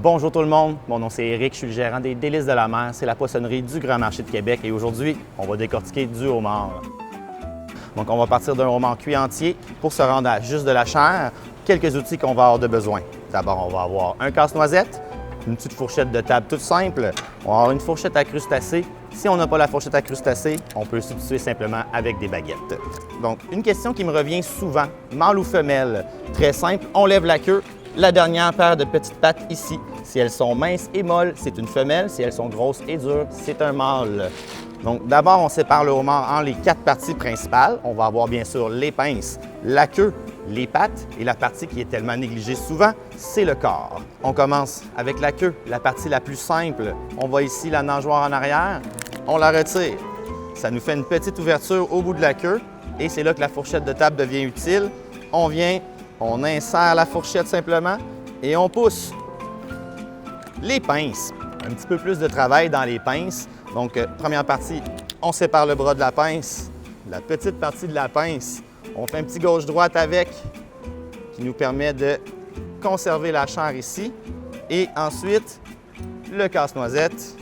Bonjour tout le monde, mon nom c'est Éric, je suis le gérant des Délices de la mer, c'est la poissonnerie du Grand Marché de Québec et aujourd'hui, on va décortiquer du homard. Donc on va partir d'un homard cuit entier pour se rendre à juste de la chair, quelques outils qu'on va avoir de besoin. D'abord, on va avoir un casse-noisette, une petite fourchette de table toute simple, on va avoir une fourchette à crustacés. Si on n'a pas la fourchette à crustacés, on peut substituer simplement avec des baguettes. Donc, une question qui me revient souvent, mâle ou femelle? Très simple, on lève la queue. La dernière paire de petites pattes ici, si elles sont minces et molles, c'est une femelle. Si elles sont grosses et dures, c'est un mâle. Donc d'abord, on sépare le homard en les 4 parties principales. On va avoir bien sûr les pinces, la queue, les pattes et la partie qui est tellement négligée souvent, c'est le corps. On commence avec la queue, la partie la plus simple. On voit ici la nageoire en arrière, on la retire. Ça nous fait une petite ouverture au bout de la queue et c'est là que la fourchette de table devient utile. On insère la fourchette simplement et on pousse. Les pinces, un petit peu plus de travail dans les pinces. Donc, première partie, on sépare le bras de la pince. La petite partie de la pince, on fait un petit gauche-droite avec qui nous permet de conserver la chair ici. Et ensuite, le casse-noisette.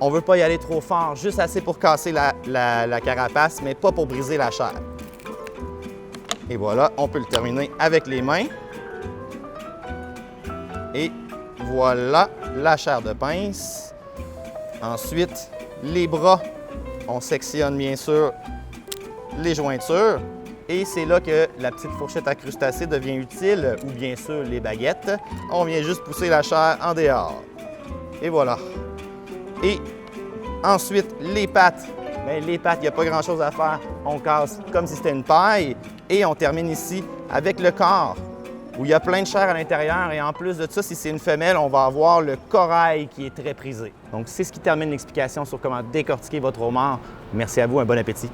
On ne veut pas y aller trop fort, juste assez pour casser la carapace, mais pas pour briser la chair. Et voilà, on peut le terminer avec les mains. Et voilà la chair de pince. Ensuite, les bras, on sectionne bien sûr les jointures. Et c'est là que la petite fourchette à crustacés devient utile, ou bien sûr les baguettes. On vient juste pousser la chair en dehors. Et voilà. Et ensuite, les pattes. Bien, les pattes, il n'y a pas grand-chose à faire. On casse comme si c'était une paille. Et on termine ici avec le corps, où il y a plein de chair à l'intérieur. Et en plus de ça, si c'est une femelle, on va avoir le corail qui est très prisé. Donc, c'est ce qui termine l'explication sur comment décortiquer votre homard. Merci à vous, un bon appétit.